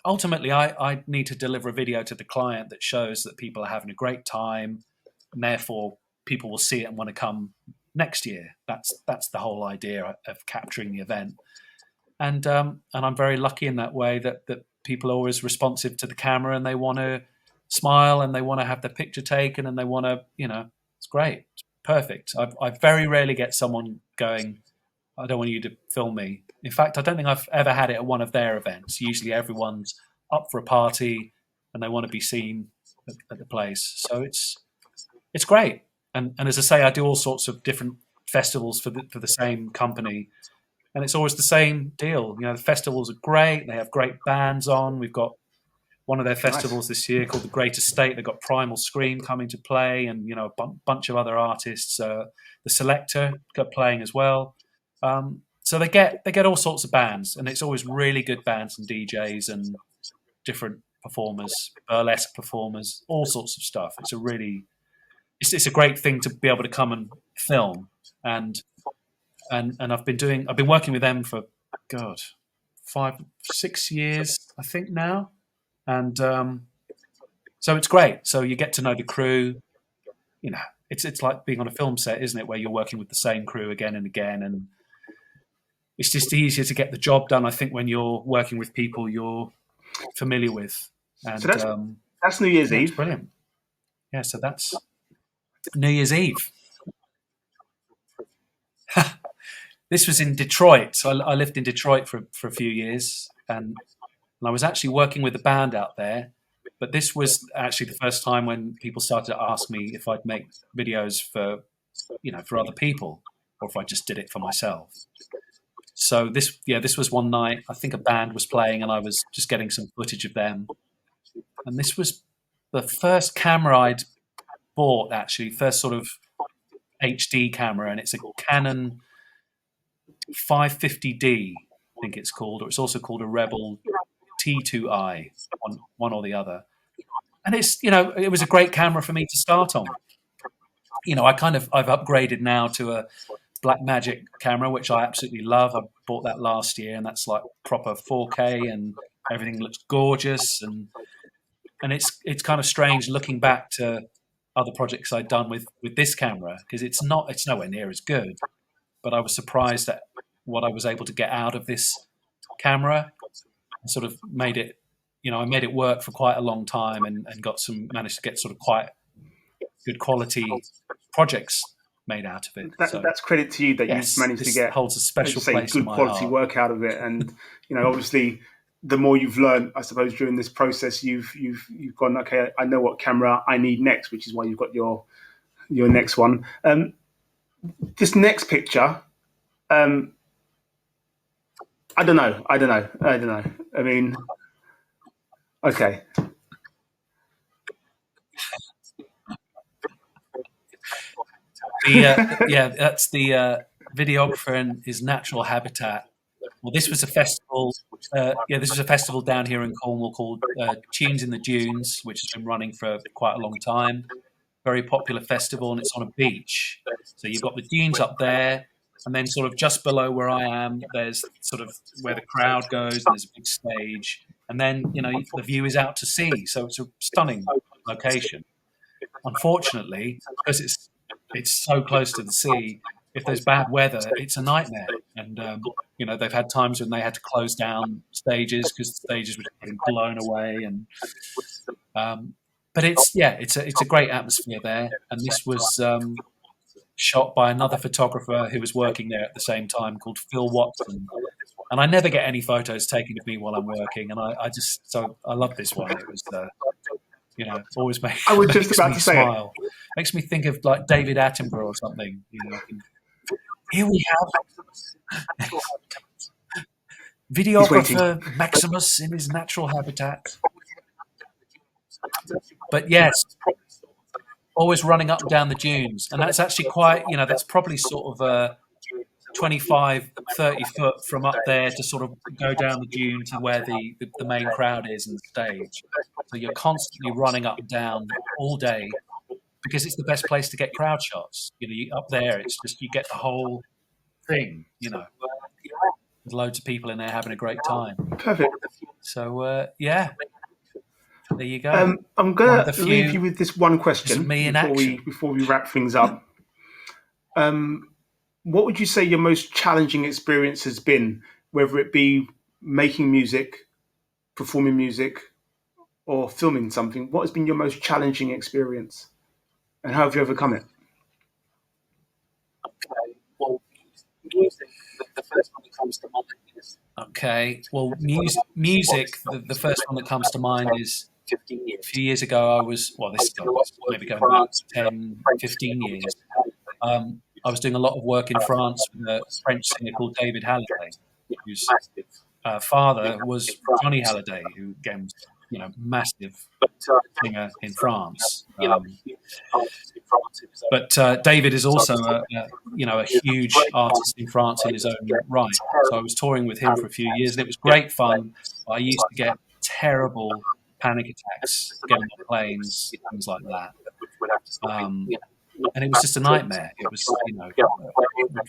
ultimately I need to deliver a video to the client that shows that people are having a great time, and therefore people will see it and want to come next year. That's the whole idea of capturing the event. And I'm very lucky in that way that people are always responsive to the camera, and they want to smile, and they want to have their picture taken, and they want to it's great, it's perfect. I very rarely get someone going, I don't want you to film me. In fact, I don't think I've ever had it at one of their events. Usually everyone's up for a party and they want to be seen at the place. So it's great. And as I say, I do all sorts of different festivals for the same company. And it's always the same deal. The festivals are great. They have great bands on. We've got one of their festivals this year called the Great Estate. They've got Primal Scream coming to play, and a bunch of other artists. The Selector got playing as well. So they get all sorts of bands, and it's always really good bands and DJs and different performers, burlesque performers, all sorts of stuff. It's a great thing to be able to come and film, and I've been working with them for 5-6 years, I think now, and so it's great. So you get to know the crew. It's like being on a film set, isn't it, where you're working with the same crew again and again, and it's just easier to get the job done, I think, when you're working with people you're familiar with. And so that's New Year's Eve. It's brilliant. Yeah, so that's New Year's Eve. This was in Detroit. So I lived in Detroit for a few years, and I was actually working with a band out there. But this was actually the first time when people started to ask me if I'd make videos for other people, or if I just did it for myself. So this was one night. I think a band was playing, and I was just getting some footage of them. And this was the first camera I'd bought, actually, first sort of HD camera, and it's a Canon 550D, I think it's called, or it's also called a Rebel T2i, one or the other. And it was a great camera for me to start on. I've upgraded now to a Blackmagic camera, which I absolutely love. I bought that last year, and that's like proper 4K, and everything looks gorgeous. And it's kind of strange looking back to other projects I'd done with this camera, because it's nowhere near as good. But I was surprised at what I was able to get out of this camera, and sort of made it. I made it work for quite a long time, and managed to get sort of quite good quality projects made out of it. That's credit to you that you've managed to get holds a special place good in my quality heart. work out of it. And obviously, the more you've learned, I suppose, during this process, you've gone, okay, I know what camera I need next, which is why you've got your next one. This next picture, I don't know. I mean, okay. That's the videographer in his natural habitat. Well, this was a festival. This was a festival down here in Cornwall called Tunes in the Dunes, which has been running for quite a long time. Very popular festival, and it's on a beach. So you've got the dunes up there, and then sort of just below where I am, there's sort of where the crowd goes, and there's a big stage, and then the view is out to sea. So it's a stunning location. Unfortunately, because it's so close to the sea, if there's bad weather, it's a nightmare. And they've had times when they had to close down stages because the stages were getting blown away. And but it's a great atmosphere there. And this was shot by another photographer who was working there at the same time, called Phil Watson. And I never get any photos taken of me while I'm working. And I love this one. It was always makes me smile. Makes me think of like David Attenborough or something. Here we have videographer Maximus in his natural habitat. But yes, always running up and down the dunes, and that's actually quite. That's probably sort of 25, 30 foot from up there to sort of go down the dune to where the main crowd is and the stage. So you're constantly running up and down all day because it's the best place to get crowd shots. Up there, it's just you get the whole thing. With loads of people in there having a great time. Perfect. So yeah, there you go. I'm going to leave you with this one question me in before we wrap things up. What would you say your most challenging experience has been, whether it be making music, performing music, or filming something? What has been your most challenging experience, and how have you overcome it? Okay, well, music, the first one that comes to mind is... Okay, well, music, the first one that comes to mind is 15 years. a few years ago. I was maybe going back 10, 15 years. I was doing a lot of work in France with a French singer called David Halliday, whose father was Johnny Halliday, who again was, massive singer in France. But David is also a huge artist in France in his own right. So I was touring with him for a few years, and it was great fun. I used to get terrible panic attacks getting on planes, things like that. And it was just a nightmare. It was,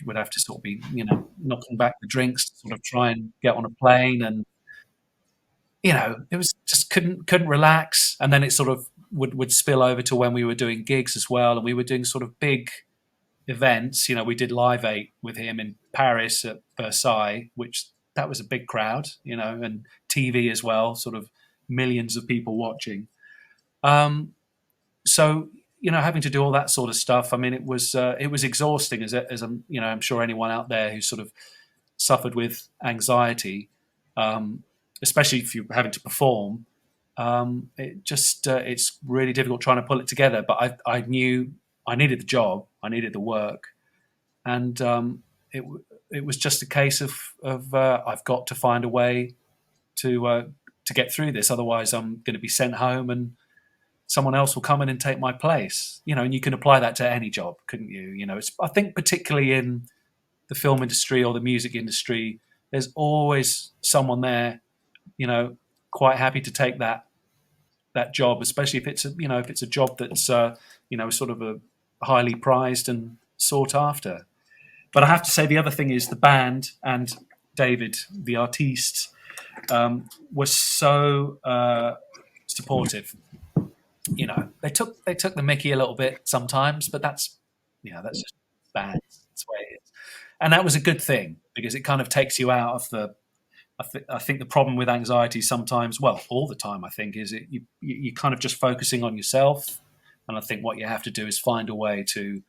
we'd have to sort of be, knocking back the drinks, sort of try and get on a plane, and it was just couldn't relax. And then it sort of would spill over to when we were doing gigs as well, and we were doing sort of big events. We did Live 8 with him in Paris at Versailles, which that was a big crowd, and TV as well, sort of millions of people watching. So having to do all that sort of stuff. I mean, it was exhausting as I'm sure anyone out there who sort of suffered with anxiety, especially if you're having to perform. It's really difficult trying to pull it together. But I knew I needed the job, I needed the work, and it was just a case of I've got to find a way to get through this. Otherwise, I'm going to be sent home and someone else will come in and take my place, and you can apply that to any job, couldn't you? I think particularly in the film industry or the music industry, there's always someone there, quite happy to take that job, especially if it's a job that's, sort of a highly prized and sought after. But I have to say the other thing is the band and David, the artiste, was so supportive. They took the mickey a little bit sometimes, but that's just bad. That's the way it is, and that was a good thing because it kind of takes you out of the. I think the problem with anxiety sometimes, well, all the time, I think, is you kind of just focusing on yourself, and I think what you have to do is find a way to,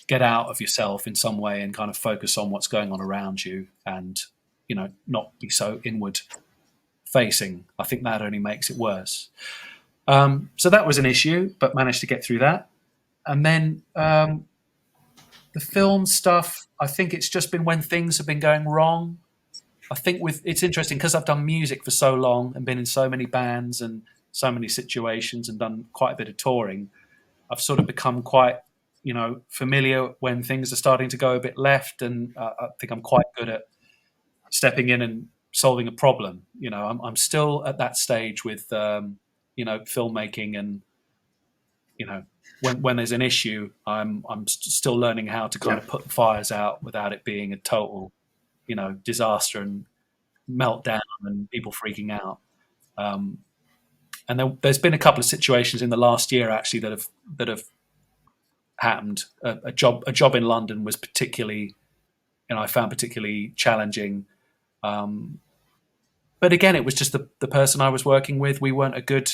get out of yourself in some way and kind of focus on what's going on around you, and not be so inward facing. I think that only makes it worse. So that was an issue, but managed to get through that. And then the film stuff, I think it's just been when things have been going wrong. I think it's interesting because I've done music for so long and been in so many bands and so many situations and done quite a bit of touring. I've sort of become quite, familiar when things are starting to go a bit left, and I think I'm quite good at stepping in and solving a problem. I'm still at that stage with filmmaking, and when there's an issue, I'm still learning how to kind of put the fires out without it being a total disaster and meltdown and people freaking out. And there's been a couple of situations in the last year actually that have happened. A job in London was particularly, I found particularly challenging. But again, it was just the person I was working with. We weren't a good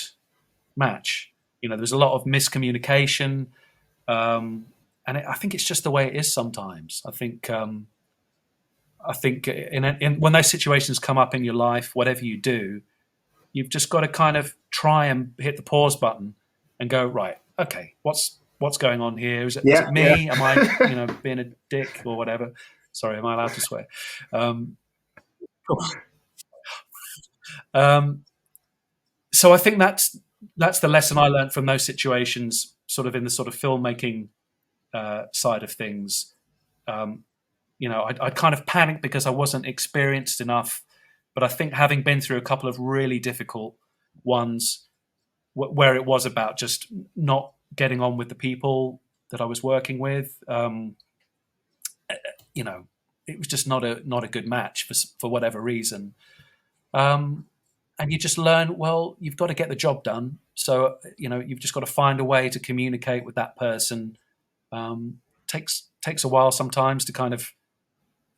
match. There was a lot of miscommunication, and I think it's just the way it is sometimes. I think when those situations come up in your life, whatever you do, you've just got to kind of try and hit the pause button and go, right, okay, what's going on here? Is it me? Yeah. Am I being a dick or whatever? Sorry, am I allowed to swear? So I think that's the lesson I learned from those situations, sort of in the sort of filmmaking side of things. I kind of panicked because I wasn't experienced enough. But I think having been through a couple of really difficult ones where it was about just not getting on with the people that I was working with, it was just not a good match for whatever reason. And you just learn, well, you've got to get the job done. So, you've just got to find a way to communicate with that person. Takes a while sometimes to kind of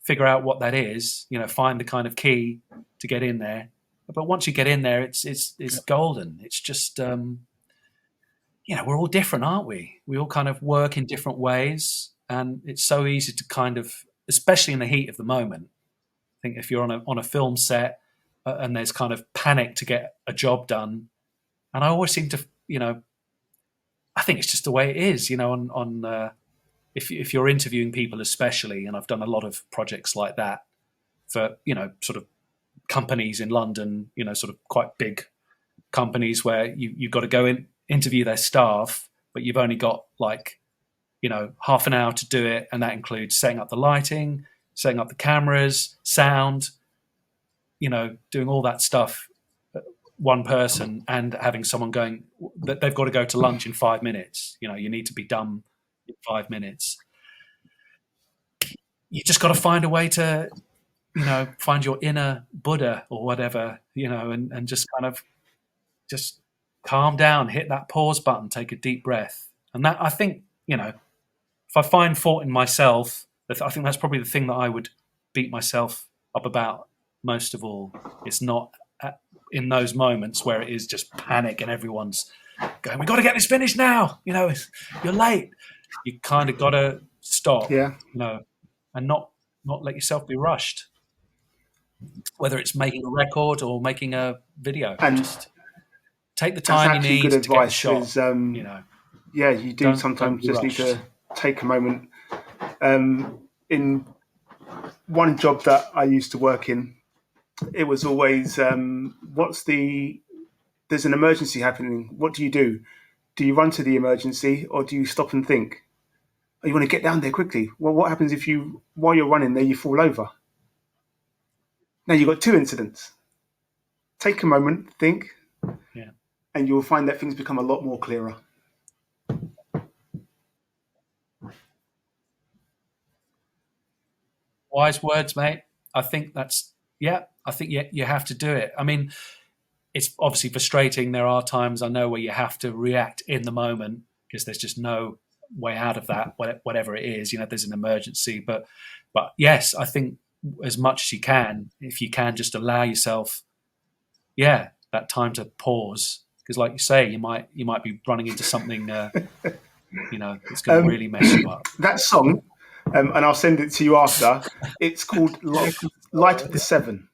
figure out what that is, find the kind of key to get in there. But once you get in there, it's golden. It's just, we're all different, aren't we? We all kind of work in different ways. And it's so easy to kind of, especially in the heat of the moment, I think if you're on a film set and there's kind of panic to get a job done, and I always seem to, I think it's just the way it is, if you're interviewing people especially, and I've done a lot of projects like that for, sort of companies in London, sort of quite big companies where you've got to go in, interview their staff, but you've only got like, half an hour to do it. And that includes setting up the lighting, setting up the cameras, sound, doing all that stuff, one person, and having someone going that they've got to go to lunch in 5 minutes. You need to be done in 5 minutes. You just got to find a way to, find your inner Buddha or whatever, and just kind of just calm down, hit that pause button, take a deep breath. And that, I think, if I find fault in myself, I think that's probably the thing that I would beat myself up about most of all. It's not in those moments where it is just panic and everyone's going, we've got to get this finished now. You're late. You kind of got to stop, and not let yourself be rushed. Whether it's making a record or making a video, And just take the time you need good to get the advice. shot. Is, you do sometimes just need to take a moment. In one job that I used to work in, it was always, there's an emergency happening. What do you do? Do you run to the emergency or do you stop and think? Oh, you want to get down there quickly? Well, what happens if while you're running there, you fall over? Now you've got two incidents. Take a moment, think, and you'll find that things become a lot more clearer. Wise words, mate. I think you have to do it. I mean, it's obviously frustrating. There are times I know where you have to react in the moment because there's just no way out of that, whatever it is. There's an emergency. But yes, I think as much as you can, if you can just allow yourself, that time to pause. Because like you say, you might be running into something, that's going to really mess you up. That song, and I'll send it to you after, it's called Light of the Seven.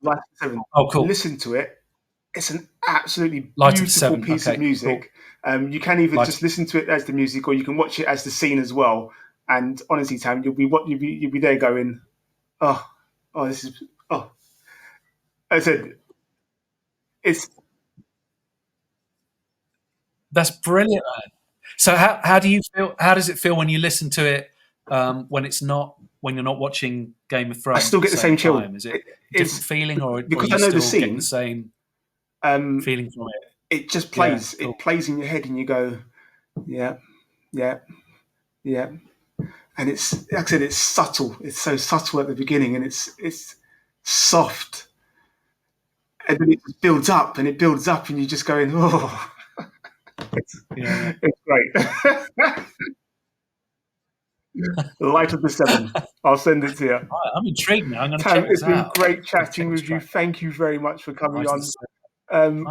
Light of the Seven. Oh, cool. Listen to it. It's an absolutely Light beautiful piece of music. Cool. You can either just listen to it as the music, or you can watch it as the scene as well. And honestly, Tam, you'll be there going, this is. I said, that's brilliant, man. So how do you feel? How does it feel when you listen to it when you're not watching Game of Thrones? I still get the same chill. Is it a different feeling, or because I know the scene, scene, the same feeling from it? It just plays. Yeah, cool. It plays in your head, and you go, yeah, and it's like I said, it's subtle. It's so subtle at the beginning, and it's soft, and then it just builds up, and and you're just going, oh. It's great. Light of the Seven. I'll send it to you. I'm intrigued now. I'm going to check this out. It's been great chatting with you. Thank you very much for coming on.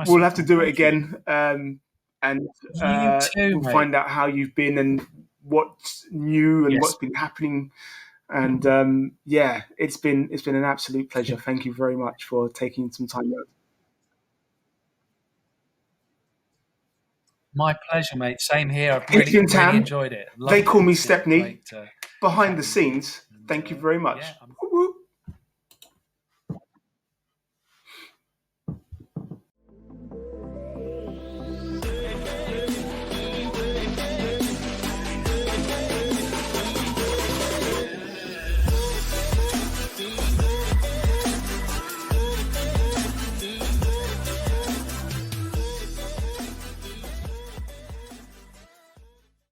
We'll have to do it again, and we'll find out how you've been and what's new and what's been happening. And it's been an absolute pleasure. Thank you very much for taking some time out. My pleasure, mate. Same here. I've really enjoyed it. They Call Me Stepney. Behind the scenes. Thank you very much.